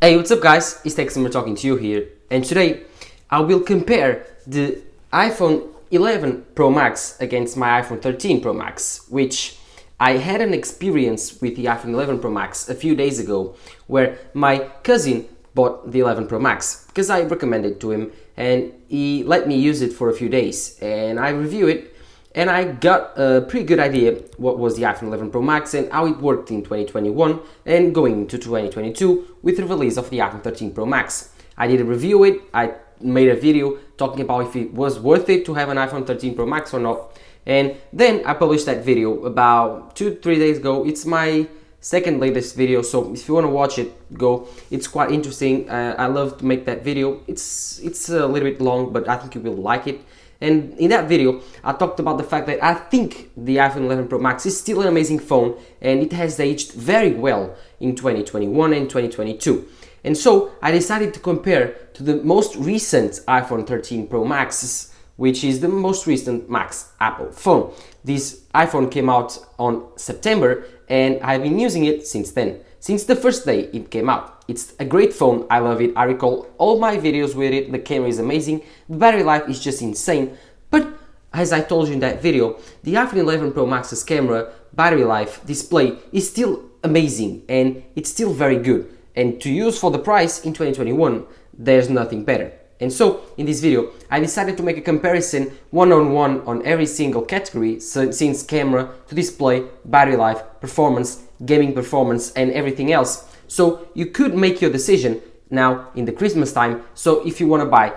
Hey, what's up guys? It's Texamer talking to you here, and today I will compare the iPhone 11 Pro Max against my iPhone 13 Pro Max, which I had an experience with the iPhone 11 Pro Max a few days ago where my cousin bought the 11 Pro Max because I recommended it to him and he let me use it for a few days and I reviewed it and I got a pretty good idea what was the iPhone 11 Pro Max and how it worked in 2021 and going into 2022 with the release of the iPhone 13 Pro Max. I did a review it, I made a video talking about if it was worth it to have an iPhone 13 Pro Max or not, and then I published that video about 2-3 days ago. It's my second latest video, so if you want to watch it, go. It's quite interesting. I love to make that video. It's a little bit long, but I think you will like it. And in that video, I talked about the fact that I think the iPhone 11 Pro Max is still an amazing phone and it has aged very well in 2021 and 2022. And so I decided to compare to the most recent iPhone 13 Pro Maxes, which is the most recent Max Apple phone. This iPhone came out on September and I've been using it since then. Since the first day it came out. It's a great phone, I love it, I recall all my videos with it, the camera is amazing, the battery life is just insane, but as I told you in that video, the iPhone 11 Pro Max's camera, battery life, display is still amazing and it's still very good. And to use for the price in 2021, there's nothing better. And so, in this video, I decided to make a comparison one-on-one on every single category, since camera to display, battery life, performance, gaming performance, and everything else. So you could make your decision now in the Christmas time. So if you want to buy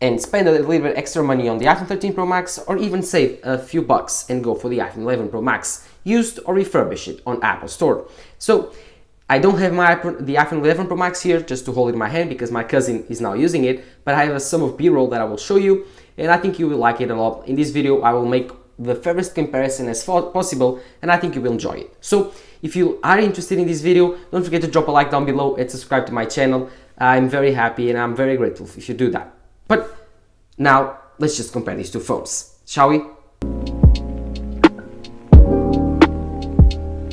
and spend a little bit extra money on the iPhone 13 Pro Max, or even save a few bucks and go for the iPhone 11 Pro Max, used or refurbish it on Apple Store. So I don't have the iPhone 11 Pro Max here just to hold it in my hand because my cousin is now using it, but I have some of B-roll that I will show you and I think you will like it a lot. In this video I will make the fairest comparison as possible and I think you will enjoy it. So if you are interested in this video, don't forget to drop a like down below and subscribe to my channel. I'm very happy and I'm very grateful if you do that. But now let's just compare these two phones, shall we?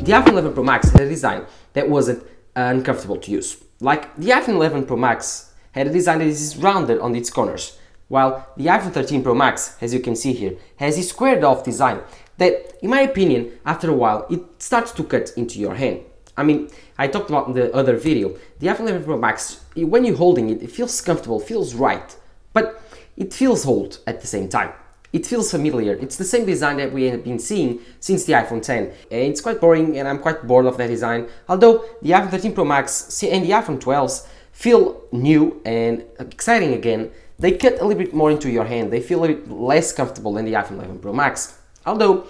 The iPhone 11 Pro Max had a design that wasn't uncomfortable to use. Like the iPhone 11 Pro Max had a design that is rounded on its corners, while the iPhone 13 Pro Max, as you can see here, has a squared off design that, in my opinion, after a while, it starts to cut into your hand. I mean, I talked about in the other video, the iPhone 11 Pro Max, when you're holding it, it feels comfortable, feels right, but it feels old at the same time. It feels familiar. It's the same design that we have been seeing since the iPhone 10. And it's quite boring and I'm quite bored of that design. Although the iPhone 13 Pro Max and the iPhone 12s feel new and exciting again, they cut a little bit more into your hand. They feel a bit less comfortable than the iPhone 11 Pro Max. Although,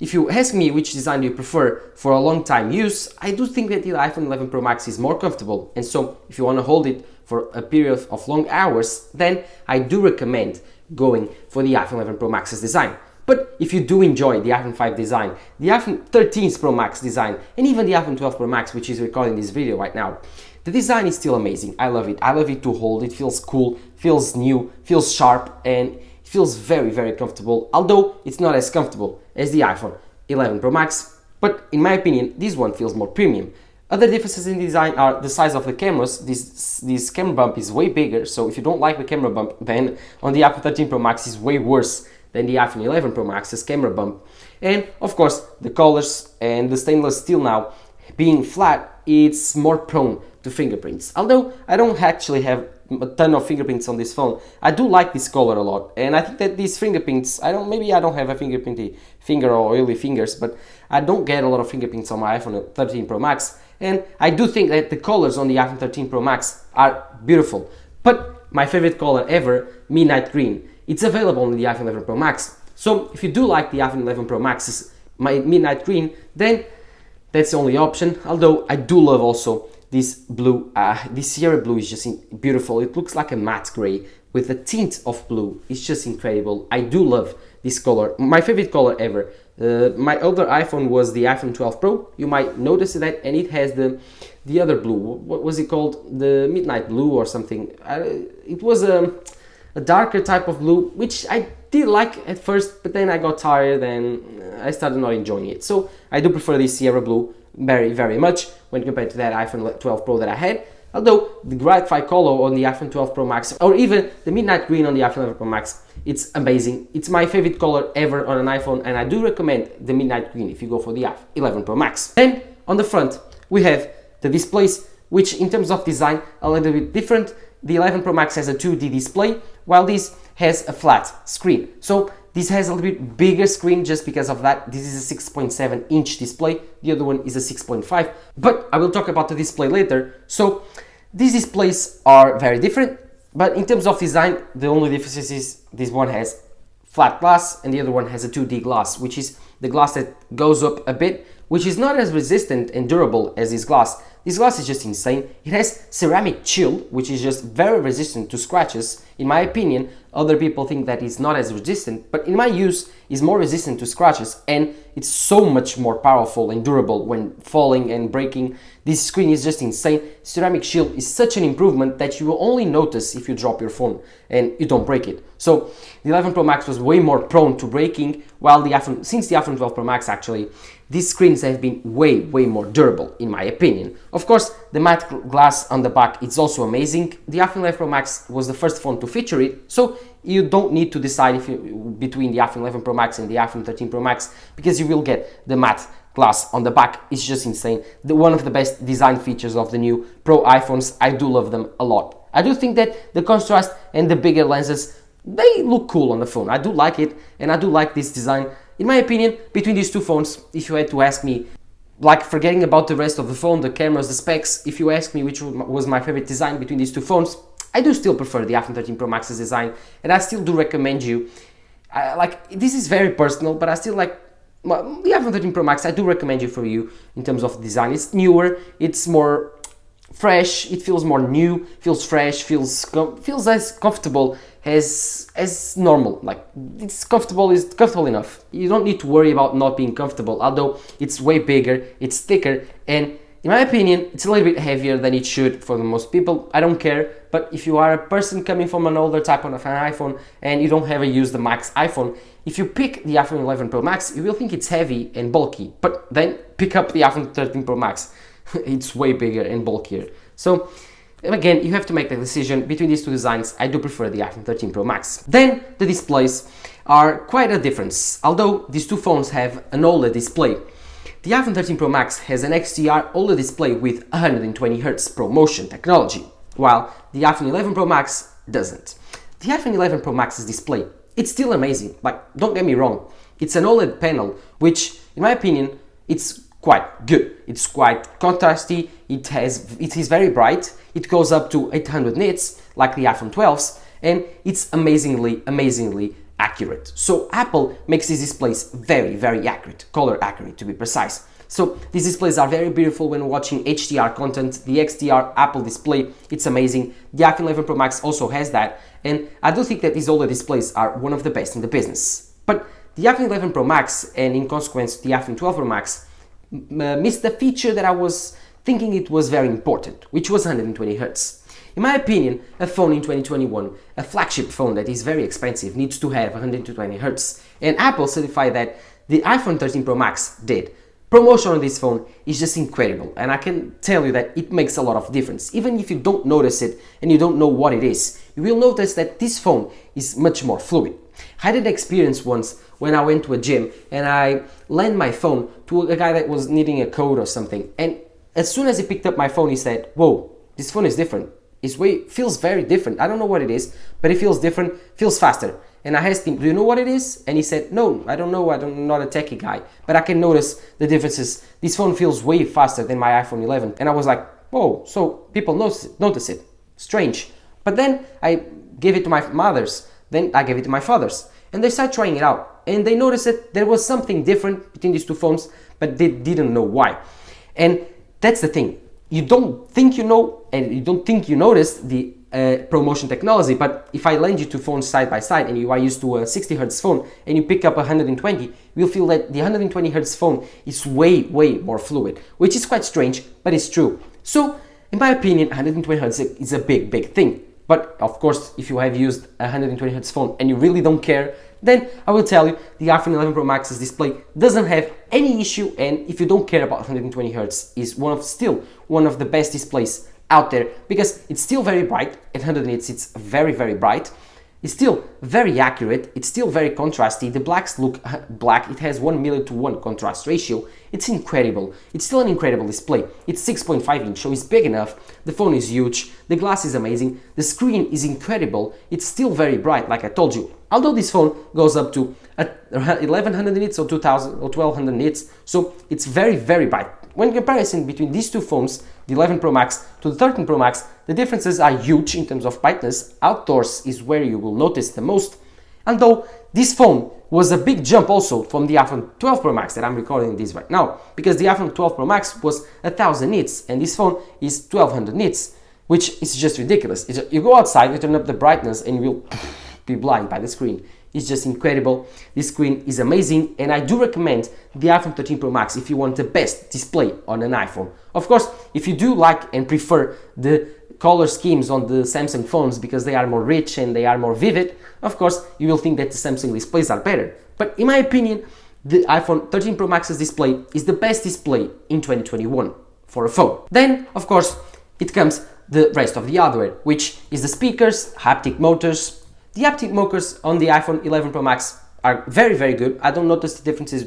if you ask me which design do you prefer for a long time use, I do think that the iPhone 11 Pro Max is more comfortable. And so, if you want to hold it for a period of long hours, then I do recommend going for the iPhone 11 Pro Max's design. But if you do enjoy the iPhone 5 design, the iPhone 13 Pro Max design, and even the iPhone 12 Pro Max, which is recording this video right now, the design is still amazing. I love it. I love it to hold. It feels cool, feels new, feels sharp, and it feels very, very comfortable. Although it's not as comfortable as the iPhone 11 Pro Max, but in my opinion, this one feels more premium. Other differences in design are the size of the cameras. This camera bump is way bigger, so if you don't like the camera bump, then on the iPhone 13 Pro Max is way worse than the iPhone 11 Pro Max's camera bump. And of course, the colors and the stainless steel now being flat, it's more prone to fingerprints. Although I don't actually have a ton of fingerprints on this phone, I do like this color a lot, and I think that these fingerprints, maybe I don't have a fingerprinty finger or oily fingers, but I don't get a lot of fingerprints on my iPhone 13 Pro Max, and I do think that the colors on the iPhone 13 Pro Max are beautiful. But my favorite color ever, midnight green, it's available on the iPhone 11 Pro Max. So if you do like the iPhone 11 Pro Max's midnight green, then that's the only option. Although I do love also this blue, this Sierra blue is just beautiful. It looks like a matte gray with a tint of blue. It's just incredible. I do love this color, my favorite color ever. My older iPhone was the iPhone 12 Pro. You might notice that, and it has the other blue. What was it called? The midnight blue or something. It was a darker type of blue, which I did like at first, but then I got tired and I started not enjoying it. So I do prefer this Sierra blue very, very much when compared to that iPhone 12 Pro that I had. Although the graphite color on the iPhone 12 Pro Max, or even the midnight green on the iPhone 11 Pro Max, it's amazing. It's my favorite color ever on an iPhone, and I do recommend the midnight green if you go for the 11 Pro Max. Then on the front we have the displays, which in terms of design are a little bit different. The 11 Pro Max has a 2D display, while this has a flat screen. So this has a little bit bigger screen just because of that. This is a 6.7 inch display, the other one is a 6.5, but I will talk about the display later. So these displays are very different, but in terms of design, the only difference is this one has flat glass and the other one has a 2D glass, which is the glass that goes up a bit, which is not as resistant and durable as this glass. This glass is just insane. It has ceramic chill, which is just very resistant to scratches. In my opinion, other people think that it's not as resistant, but in my use, it's more resistant to scratches, and it's so much more powerful and durable when falling and breaking. This screen is just insane. Ceramic shield is such an improvement that you will only notice if you drop your phone and you don't break it. So the 11 Pro Max was way more prone to breaking, while since the iPhone 12 Pro Max actually, these screens have been way more durable in my opinion. Of course, the matte glass on the back is also amazing. The iPhone 11 Pro Max was the first phone to feature it, so you don't need to decide between the iPhone 11 Pro Max and the iPhone 13 Pro Max, because you will get the matte glass on the back. It's just insane. One of the best design features of the new Pro iPhones. I do love them a lot. I do think that the contrast and the bigger lenses, they look cool on the phone. I do like it, and I do like this design. In my opinion, between these two phones, if you had to ask me, like forgetting about the rest of the phone, the cameras, the specs, if you ask me which was my favorite design between these two phones, I do still prefer the iPhone 13 Pro Max's design, and I still do recommend you, this is very personal, but I still like the iPhone 13 Pro Max. I do recommend you for you in terms of design. It's newer, it's more fresh, it feels more new, feels fresh, feels as comfortable as normal. Like it's comfortable enough. You don't need to worry about not being comfortable, although it's way bigger, it's thicker, and in my opinion, it's a little bit heavier than it should for the most people. I don't care, but if you are a person coming from an older type of an iPhone and you don't ever use the Max iPhone, if you pick the iPhone 11 Pro Max, you will think it's heavy and bulky, but then pick up the iPhone 13 Pro Max. It's way bigger and bulkier. So again, you have to make the decision between these two designs. I do prefer the iPhone 13 Pro Max. Then the displays are quite a difference. Although these two phones have an OLED display, the iPhone 13 Pro Max has an XDR OLED display with 120Hz ProMotion technology, while the iPhone 11 Pro Max doesn't. The iPhone 11 Pro Max's display, it's still amazing, like don't get me wrong, it's an OLED panel, which in my opinion, it's quite good. It's quite contrasty, it is very bright, it goes up to 800 nits like the iPhone 12s, and it's amazingly accurate. So Apple makes these displays very accurate, color accurate to be precise. So these displays are very beautiful when watching HDR content. The XDR Apple display, it's amazing. The iPhone 11 Pro Max also has that, and I do think that these OLED displays are one of the best in the business. But the iPhone 11 Pro Max, and in consequence the iPhone 12 Pro Max, missed the feature that I was thinking it was very important, which was 120Hz. In my opinion, a phone in 2021, a flagship phone that is very expensive, needs to have 120Hz, and Apple certified that the iPhone 13 Pro Max did. Promotion on this phone is just incredible, and I can tell you that it makes a lot of difference. Even if you don't notice it and you don't know what it is, you will notice that this phone is much more fluid. I had an experience once when I went to a gym and I lent my phone to a guy that was needing a code or something, and as soon as he picked up my phone he said, "Whoa, this phone is different. Feels very different. I don't know what it is, but it feels different, feels faster." And I asked him, "Do you know what it is?" And he said, "No, I don't know. I'm not a techie guy, but I can notice the differences. This phone feels way faster than my iPhone 11." And I was like, "Whoa, so people notice it. Strange." But then I gave it to my mother's, then I gave it to my father's, and they started trying it out. And they noticed that there was something different between these two phones, but they didn't know why. And that's the thing. You don't think you know, and you don't think you noticed the ProMotion technology, but if I lend you two phones side by side and you are used to a 60Hz phone and you pick up 120, you'll feel that the 120Hz phone is way more fluid, which is quite strange, but it's true. So, in my opinion, 120Hz is a big thing. But of course, if you have used a 120Hz phone and you really don't care, then I will tell you the iPhone 11 Pro Max's display doesn't have any issue, and if you don't care about 120Hz, is still one of the best displays out there, because it's still very bright. At 100 nits it's very, very bright. It's still very accurate, it's still very contrasty, the blacks look black, it has 1:1 contrast ratio, it's incredible, it's still an incredible display, it's 6.5 inch, so it's big enough, the phone is huge, the glass is amazing, the screen is incredible, it's still very bright, like I told you, although this phone goes up to 1100 nits or 2000 or 1200 nits, so it's very, very bright. When comparison between these two phones, the 11 Pro Max to the 13 Pro Max, the differences are huge in terms of brightness. Outdoors is where you will notice the most. And though this phone was a big jump also from the iPhone 12 Pro Max that I'm recording this right now, because the iPhone 12 Pro Max was 1000 nits and this phone is 1200 nits, which is just ridiculous. You go outside, you turn up the brightness and you'll be blind by the screen. It's just incredible. This screen is amazing, and I do recommend the iPhone 13 Pro Max if you want the best display on an iPhone. Of course, if you do like and prefer the color schemes on the Samsung phones because they are more rich and they are more vivid, of course, you will think that the Samsung displays are better. But in my opinion, the iPhone 13 Pro Max's display is the best display in 2021 for a phone. Then, of course, it comes the rest of the hardware, which is the speakers, haptic motors. The haptic motors on the iPhone 11 Pro Max are very, very good. I don't notice the differences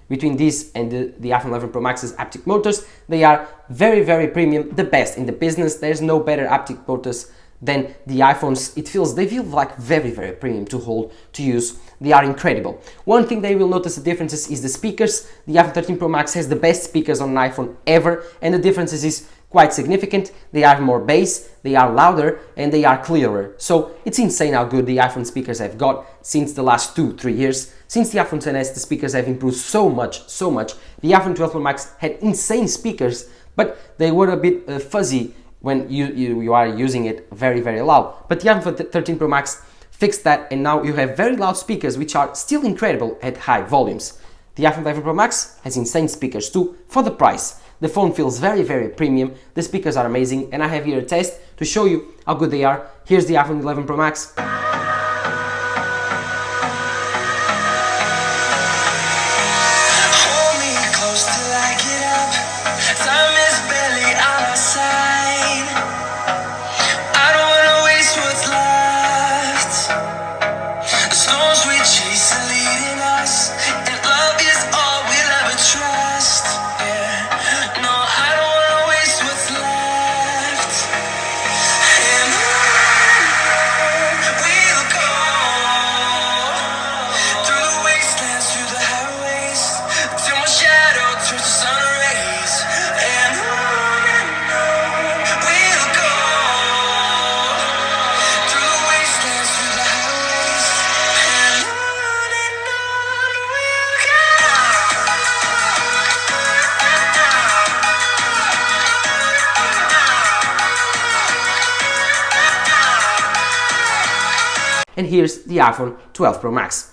between this and the iPhone 11 Pro Max's haptic motors. They are very, very premium, the best in the business. There's no better haptic motors than the iPhones. They feel like very, very premium to hold, to use. They are incredible. One thing they will notice the differences is the speakers. The iPhone 13 Pro Max has the best speakers on an iPhone ever, and the differences is quite significant. They have more bass, they are louder, and they are clearer. So it's insane how good the iPhone speakers have got since the last 2-3 years. Since the iPhone XS, the speakers have improved so much. The iPhone 12 Pro Max had insane speakers, but they were a bit fuzzy when you are using it very, very loud. But the iPhone 13 Pro Max fixed that, and now you have very loud speakers which are still incredible at high volumes. The iPhone 11 Pro Max has insane speakers too for the price. The phone feels very, very premium, the speakers are amazing, and I have here a test to show you how good they are. Here's the iPhone 11 Pro Max. And here's the iPhone 12 Pro Max.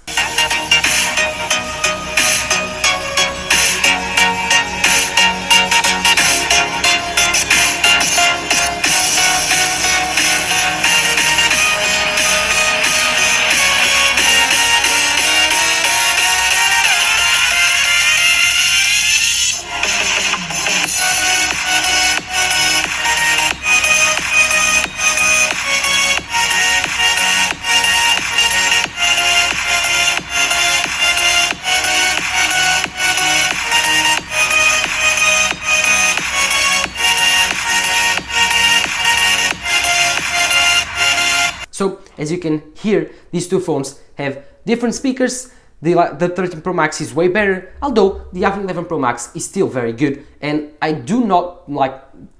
So as you can hear, these two phones have different speakers. The 13 Pro Max is way better, although the iPhone 11 Pro Max is still very good, and I do not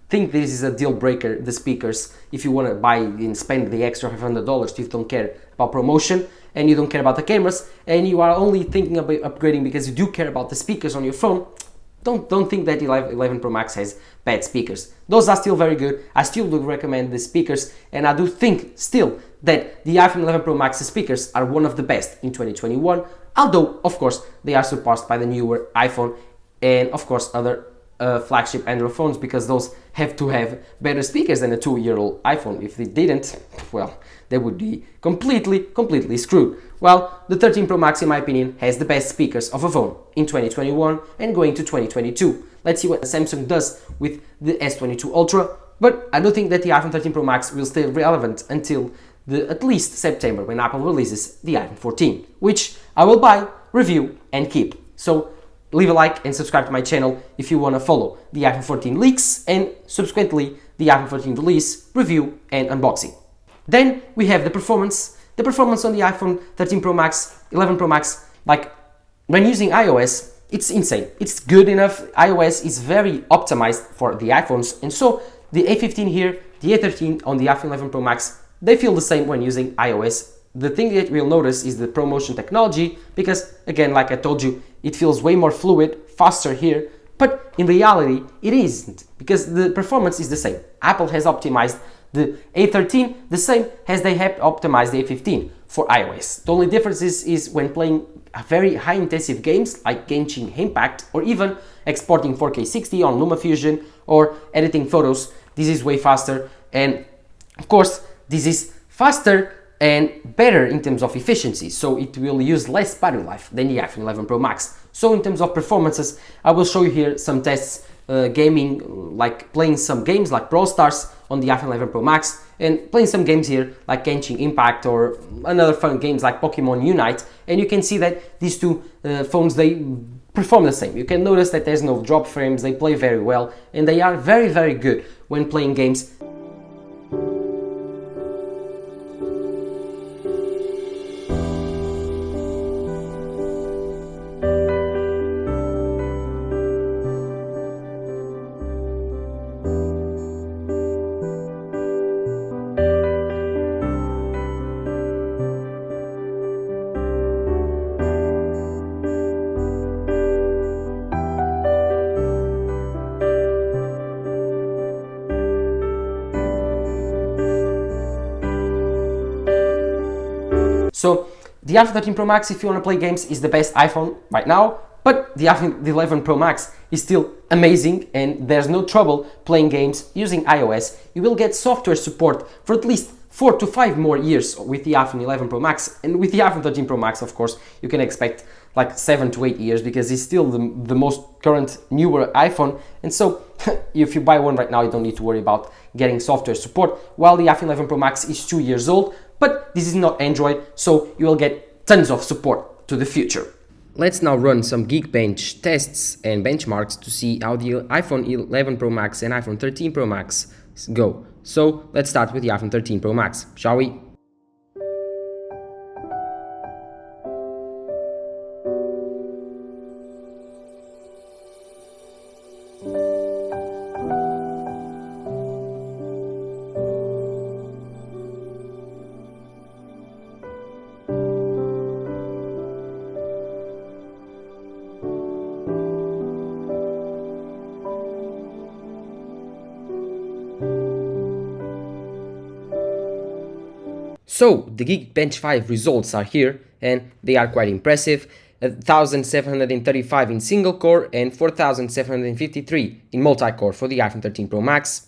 think this is a deal breaker, the speakers. If you want to buy and spend the extra $500 if you don't care about promotion and you don't care about the cameras and you are only thinking about upgrading because you do care about the speakers on your phone, don't think that 11 Pro Max has bad speakers. Those are still very good. I still do recommend the speakers, and I do think still that the iPhone 11 Pro Max speakers are one of the best in 2021, although of course they are surpassed by the newer iPhone and of course other flagship Android phones, because those have to have better speakers than a 2-year-old iPhone. If they didn't, well, they would be completely screwed. Well, the 13 Pro Max, in my opinion, has the best speakers of a phone in 2021 and going to 2022. Let's see what Samsung does with the S22 Ultra. but I do think that the iPhone 13 Pro Max will stay relevant until at least September, when Apple releases the iPhone 14, which I will buy, review and keep. So leave a like and subscribe to my channel if you want to follow the iPhone 14 leaks and subsequently the iPhone 14 release, review and unboxing. Then we have the performance. The performance on the iPhone 13 Pro Max, 11 Pro Max, like when using iOS, it's insane. It's good enough. iOS is very optimized for the iPhones, and so the A15 here, the A13 on the iPhone 11 Pro Max, they feel the same when using iOS. The thing that we'll notice is the ProMotion technology, because again, like I told you, it feels way more fluid, faster here, but in reality it isn't, because the performance is the same. Apple has optimized the A13 the same as they have optimized the A15 for iOS. The only difference is when playing very high intensive games like Genshin Impact, or even exporting 4K 60 on LumaFusion or editing photos. This is way faster, and of course this is faster and better in terms of efficiency, so it will use less battery life than the iPhone 11 Pro Max. So in terms of performances, I will show you here some tests, gaming, like playing some games like Brawl Stars on the iPhone 11 Pro Max, and playing some games here like Genshin Impact or another fun games like Pokemon Unite, and you can see that these two phones, they perform the same. You can notice that there's no drop frames, they play very well, and they are very, very good when playing games. So the iPhone 13 Pro Max, if you want to play games, is the best iPhone right now, but the iPhone 11 Pro Max is still amazing, and there's no trouble playing games using iOS. You will get software support for at least 4 to 5 more years with the iPhone 11 Pro Max, and with the iPhone 13 Pro Max, of course, you can expect like 7 to 8 years, because it's still the most current, newer iPhone, and so if you buy one right now, you don't need to worry about getting software support, while the iPhone 11 Pro Max is 2 years old, but this is not Android, so you will get tons of support to the future. Let's now run some Geekbench tests and benchmarks to see how the iPhone 11 Pro Max and iPhone 13 Pro Max go. So let's start with the iPhone 13 Pro Max, shall we? So the Geekbench 5 results are here, and they are quite impressive. 1,735 in single core and 4,753 in multi-core for the iPhone 13 Pro Max.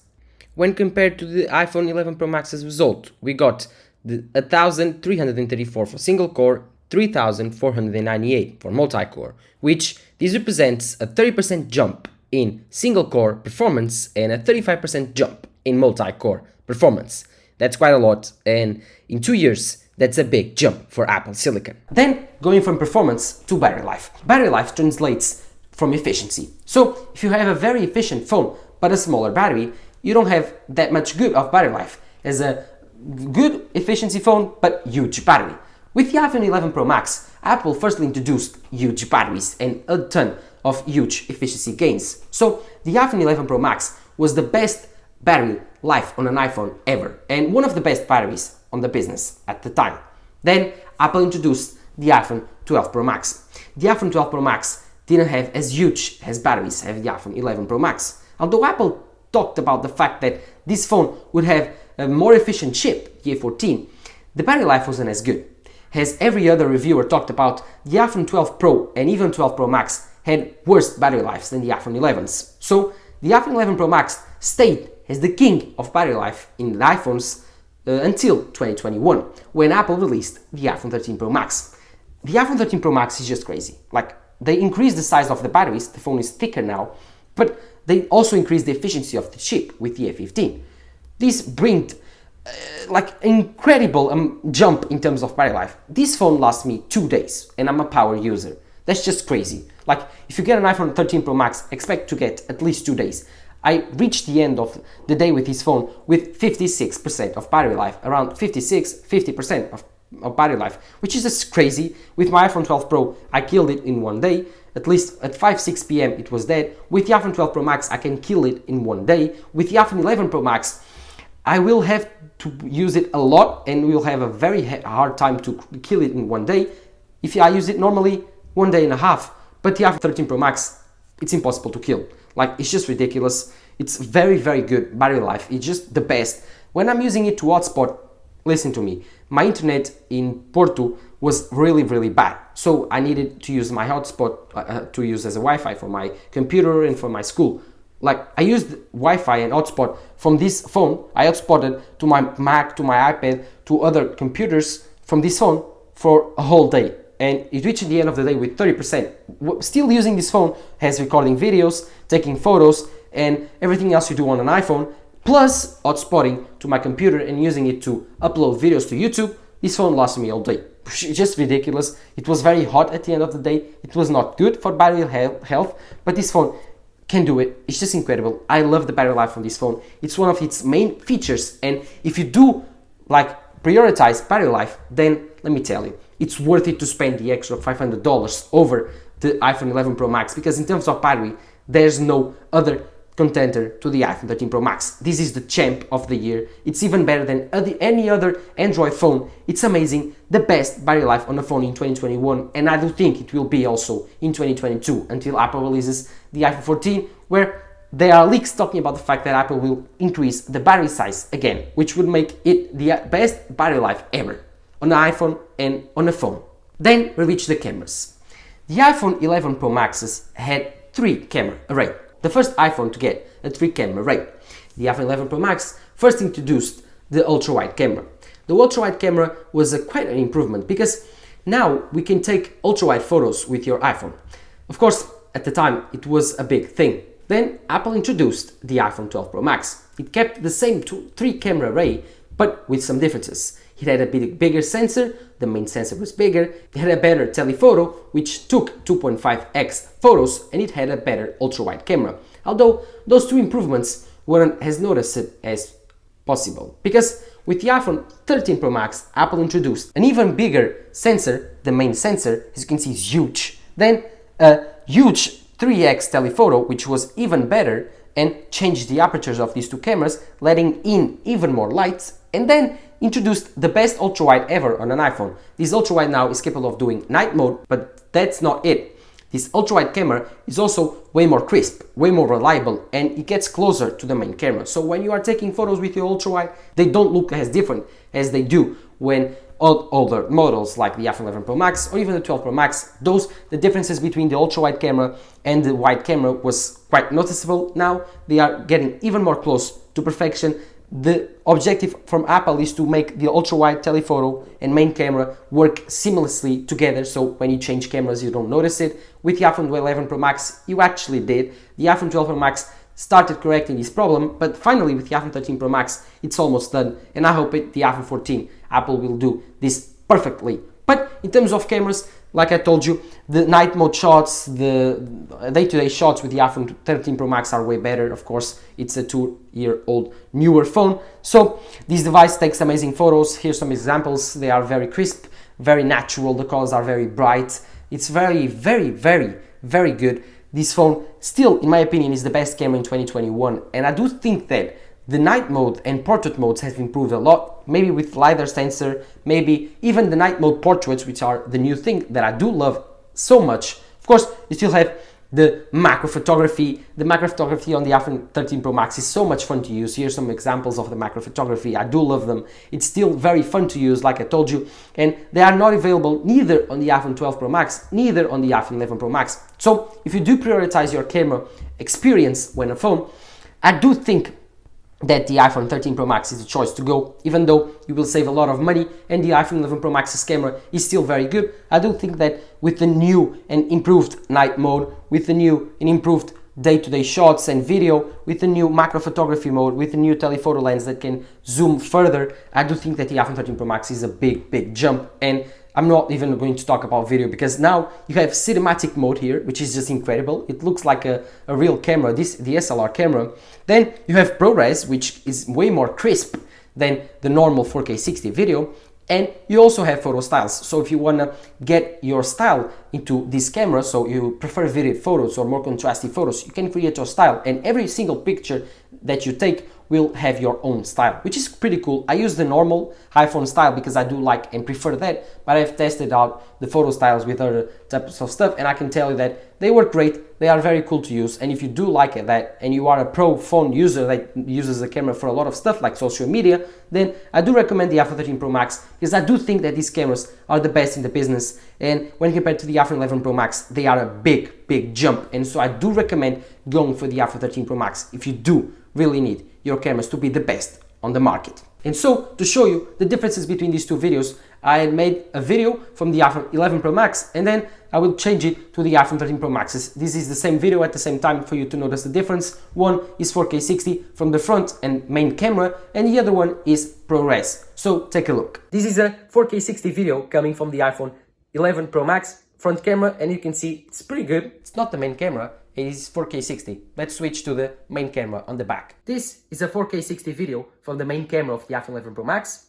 When compared to the iPhone 11 Pro Max's result, we got the 1,334 for single core, 3,498 for multi-core, which this represents a 30% jump in single core performance and a 35% jump in multi-core performance. That's quite a lot, and in 2 years, that's a big jump for Apple Silicon. Then, going from performance to battery life. Battery life translates from efficiency. So, if you have a very efficient phone, but a smaller battery, you don't have that much good of battery life as a good efficiency phone, but huge battery. With the iPhone 11 Pro Max, Apple firstly introduced huge batteries and a ton of huge efficiency gains. So, the iPhone 11 Pro Max was the best battery life on an iPhone ever, and one of the best batteries on the business at the time. Then Apple introduced the iPhone 12 Pro Max. The iPhone 12 Pro Max didn't have as huge as batteries as the iPhone 11 Pro Max. Although Apple talked about the fact that this phone would have a more efficient chip, the A14, the battery life wasn't as good. As every other reviewer talked about, the iPhone 12 Pro and even 12 Pro Max had worse battery lives than the iPhone 11s. So the iPhone 11 Pro Max stayed as the king of battery life in the iPhones until 2021, when Apple released the iPhone 13 Pro Max. The iPhone 13 Pro Max is just crazy. Like, they increased the size of the batteries, the phone is thicker now, but they also increased the efficiency of the chip with the A15. This brings like incredible jump in terms of battery life. This phone lasts me 2 days and I'm a power user. That's just crazy. Like if you get an iPhone 13 Pro Max, expect to get at least 2 days. I reached the end of the day with this phone with 56% of battery life, around 50% of battery life, which is just crazy. With my iPhone 12 Pro, I killed it in 1 day. At least at 5-6 p.m. it was dead. With the iPhone 12 Pro Max, I can kill it in 1 day. With the iPhone 11 Pro Max, I will have to use it a lot and will have a very hard time to kill it in 1 day. If I use it normally, 1 day and a half. But the iPhone 13 Pro Max, it's impossible to kill. Like, it's just ridiculous. It's very, very good battery life. It's just the best. When I'm using it to hotspot, listen to me, my internet in Porto was really, really bad. So I needed to use my hotspot to use as a Wi-Fi for my computer and for my school. Like, I used Wi-Fi and hotspot from this phone. I hotspotted to my Mac, to my iPad, to other computers from this phone for a whole day. And it reached the end of the day with 30%. Still using this phone as recording videos, taking photos, and everything else you do on an iPhone, plus hotspotting to my computer and using it to upload videos to YouTube. This phone lasted me all day. Just ridiculous. It was very hot at the end of the day. It was not good for battery health, but this phone can do it. It's just incredible. I love the battery life on this phone. It's one of its main features, and if you do like prioritize battery life, then let me tell you, it's worth it to spend the extra $500 over the iPhone 11 Pro Max, because in terms of battery, there's no other contender to the iPhone 13 Pro Max. This is the champ of the year. It's even better than any other Android phone. It's amazing. The best battery life on a phone in 2021, and I do think it will be also in 2022 until Apple releases the iPhone 14, where there are leaks talking about the fact that Apple will increase the battery size again, which would make it the best battery life ever on an iPhone and on a phone. Then we reach the cameras. The iPhone 11 Pro Maxes had 3 camera array. The first iPhone to get a 3 camera array. The iPhone 11 Pro Max first introduced the ultra-wide camera. The ultra-wide camera was quite an improvement, because now we can take ultra-wide photos with your iPhone. Of course, at the time it was a big thing. Then Apple introduced the iPhone 12 Pro Max. It kept the same 3 camera array, but with some differences. It had a bigger sensor, the main sensor was bigger, it had a better telephoto, which took 2.5x photos, and it had a better ultra-wide camera. Although those 2 improvements weren't as noticed as possible, because with the iPhone 13 Pro Max, Apple introduced an even bigger sensor. The main sensor, as you can see, is huge. Then a huge 3x telephoto, which was even better, and changed the apertures of these 2 cameras, letting in even more light, and then introduced the best ultra-wide ever on an iPhone. This ultra-wide now is capable of doing night mode, but that's not it. This ultra-wide camera is also way more crisp, way more reliable, and it gets closer to the main camera. So when you are taking photos with your ultra-wide, they don't look as different as they do when older models like the iPhone 11 Pro Max or even the 12 Pro Max, the differences between the ultra-wide camera and the wide camera was quite noticeable. Now they are getting even more close to perfection. The objective from Apple is to make the ultra-wide telephoto and main camera work seamlessly together, so when you change cameras you don't notice it. With the iPhone 11 Pro Max you actually did. The iPhone 12 Pro Max started correcting this problem, but finally with the iPhone 13 Pro Max it's almost done, and I hope the iPhone 14 Apple will do this perfectly. But in terms of cameras, like I told you, the night mode shots, the day-to-day shots with the iPhone 13 Pro Max are way better. Of course, it's a 2-year-old newer phone, so this device takes amazing photos. Here's some examples. They are very crisp, very natural, the colors are very bright. It's very, very, very, very good. This phone still, in my opinion, is the best camera in 2021, and I do think that the night mode and portrait modes have improved a lot, maybe with LiDAR sensor, maybe even the night mode portraits, which are the new thing that I do love so much. Of course, you still have the macro photography. The macro photography on the iPhone 13 Pro Max is so much fun to use. Here's some examples of the macro photography. I do love them. It's still very fun to use, like I told you, and they are not available neither on the iPhone 12 Pro Max, neither on the iPhone 11 Pro Max. So if you do prioritize your camera experience when a phone, I do think that the iPhone 13 Pro Max is the choice to go, even though you will save a lot of money and the iPhone 11 Pro Max's camera is still very good. I do think that with the new and improved night mode, with the new and improved day-to-day shots and video with the new macro photography mode, with the new telephoto lens that can zoom further. I do think that the iPhone 13 Pro Max is a big jump, and I'm not even going to talk about video because now you have cinematic mode here, which is just incredible. It looks like a real camera, this DSLR camera. Then you have ProRes, which is way more crisp than the normal 4K 60 video. And you also have photo styles. So if you want to get your style into this camera, so you prefer vivid photos or more contrasty photos, you can create your style, and every single picture that you take will have your own style, which is pretty cool. I use the normal iPhone style because I do like and prefer that, but I've tested out the photo styles with other types of stuff, and I can tell you that they work great. They are very cool to use, and if you do like that and you are a pro phone user that uses the camera for a lot of stuff like social media, then I do recommend the iPhone 13 Pro Max, because I do think that these cameras are the best in the business, and when compared to the iPhone 11 Pro Max, they are a big jump. And so I do recommend going for the iPhone 13 Pro Max if you do really need your cameras to be the best on the market. And so, to show you the differences between these two videos, I made a video from the iPhone 11 Pro Max, and then I will change it to the iPhone 13 Pro Max. This is the same video at the same time for you to notice the difference. One is 4K 60 from the front and main camera, and the other one is ProRes. So take a look. This is a 4K 60 video coming from the iPhone 11 Pro Max front camera, and you can see it's pretty good. It's not the main camera, it is 4K 60. Let's switch to the main camera on the back. This is a 4K 60 video from the main camera of the iPhone 11 Pro Max.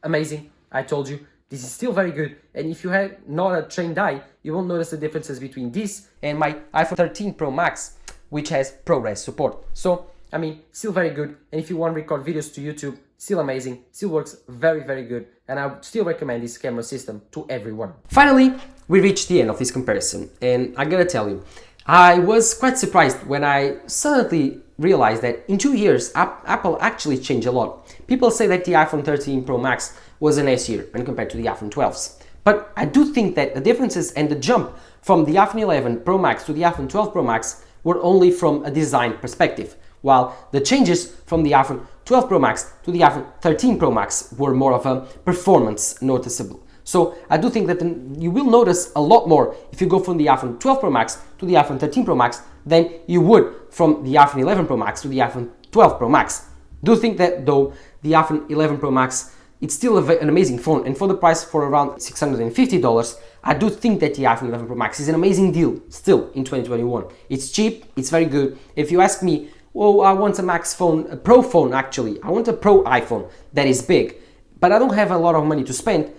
Amazing, I told you, this is still very good, and if you have not a trained eye, you won't notice the differences between this and my iPhone 13 Pro Max, which has ProRes support. So, I mean, still very good, and if you want to record videos to YouTube, still amazing, still works very good, and I would still recommend this camera system to everyone. Finally, we reached the end of this comparison, and I gotta tell you, I was quite surprised when I suddenly realized that in 2 years, Apple actually changed a lot. People say that the iPhone 13 Pro Max was an S year when compared to the iPhone 12s. But I do think that the differences and the jump from the iPhone 11 Pro Max to the iPhone 12 Pro Max were only from a design perspective, while the changes from the iPhone 12 Pro Max to the iPhone 13 Pro Max were more of a performance noticeable. So I do think that you will notice a lot more if you go from the iPhone 12 Pro Max to the iPhone 13 Pro Max than you would from the iPhone 11 Pro Max to the iPhone 12 Pro Max. Do think that though the iPhone 11 Pro Max, it's still an amazing phone, and for the price for around $650, I do think that the iPhone 11 Pro Max is an amazing deal still in 2021. It's cheap, it's very good. If you ask me, well, I want a Max phone, a Pro phone actually, I want a Pro iPhone that is big, but I don't have a lot of money to spend,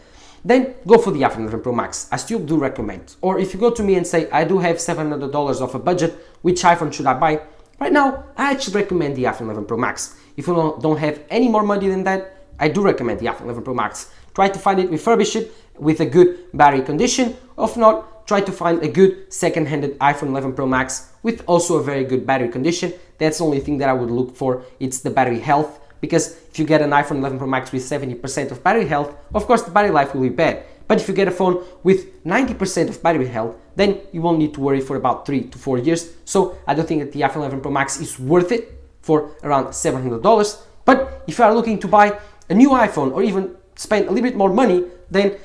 then go for the iPhone 11 Pro Max. I still do recommend. Or if you go to me and say, I do have $700 of a budget, which iPhone should I buy? Right now, I actually recommend the iPhone 11 Pro Max. If you don't have any more money than that, I do recommend the iPhone 11 Pro Max. Try to find it, refurbish it with a good battery condition. If not, try to find a good second-handed iPhone 11 Pro Max with also a very good battery condition. That's the only thing that I would look for. It's the battery health. Because if you get an iPhone 11 Pro Max with 70% of battery health, of course the battery life will be bad. But if you get a phone with 90% of battery health, then you won't need to worry for about 3 to 4 years. So I don't think that the iPhone 11 Pro Max is worth it for around $700. But if you are looking to buy a new iPhone or even spend a little bit more money, then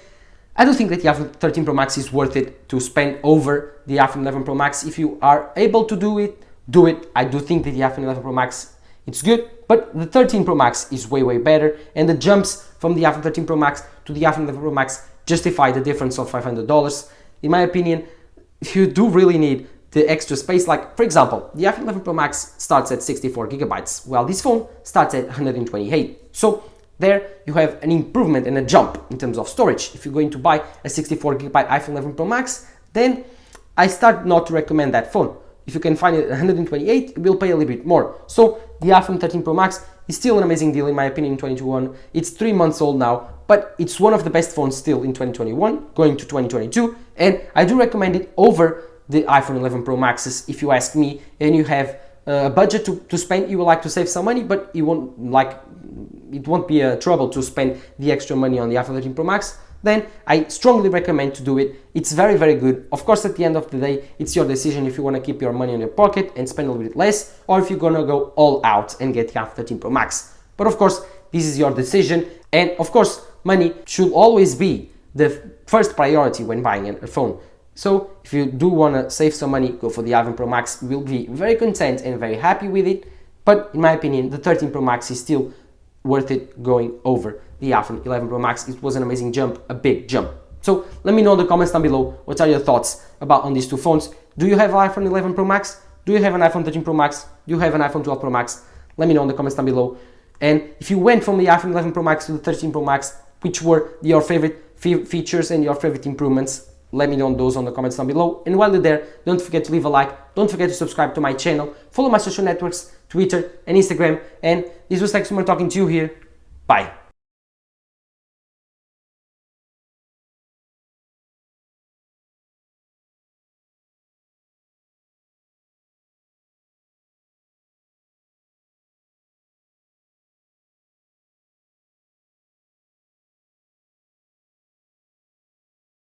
I do think that the iPhone 13 Pro Max is worth it to spend over the iPhone 11 Pro Max. If you are able to do it, do it. I do think that the iPhone 11 Pro Max, it's good, but the 13 Pro Max is way better, and the jumps from the iPhone 13 Pro Max to the iPhone 11 Pro Max justify the difference of $500. In my opinion, if you do really need the extra space, like for example, the iPhone 11 Pro Max starts at 64 gigabytes, while this phone starts at 128. So there you have an improvement and a jump in terms of storage. If you're going to buy a 64 gigabyte iPhone 11 Pro Max, then I start not to recommend that phone. If you can find it at 128, you will pay a little bit more. So the iPhone 13 Pro Max is still an amazing deal in my opinion in 2021. It's 3 months old now, but it's one of the best phones still in 2021, going to 2022, and I do recommend it over the iPhone 11 Pro Maxes if you ask me, and you have a budget to spend, you would like to save some money, but you it won't be a trouble to spend the extra money on the iPhone 13 Pro Max, then I strongly recommend to do it. It's very good. Of course, at the end of the day, it's your decision if you want to keep your money in your pocket and spend a little bit less, or if you're gonna go all out and get the iPhone 13 Pro Max. But of course, this is your decision, and of course, money should always be the first priority when buying a phone. So if you do want to save some money, go for the iPhone Pro Max. We'll be very content and very happy with it. But in my opinion, the 13 Pro Max is still worth it going over the iPhone 11 Pro Max. It was an amazing jump, a big jump. So let me know in the comments down below what are your thoughts about on these two phones. Do you have an iPhone 11 Pro Max? Do you have an iPhone 13 Pro Max? Do you have an iPhone 12 Pro Max? Let me know in the comments down below. And if you went from the iPhone 11 Pro Max to the 13 Pro Max, which were your favorite features and your favorite improvements? Let me know those on the comments down below. And while you're there, don't forget to leave a like. Don't forget to subscribe to my channel. Follow my social networks, Twitter and Instagram. And this was Textumer talking to you here. Bye.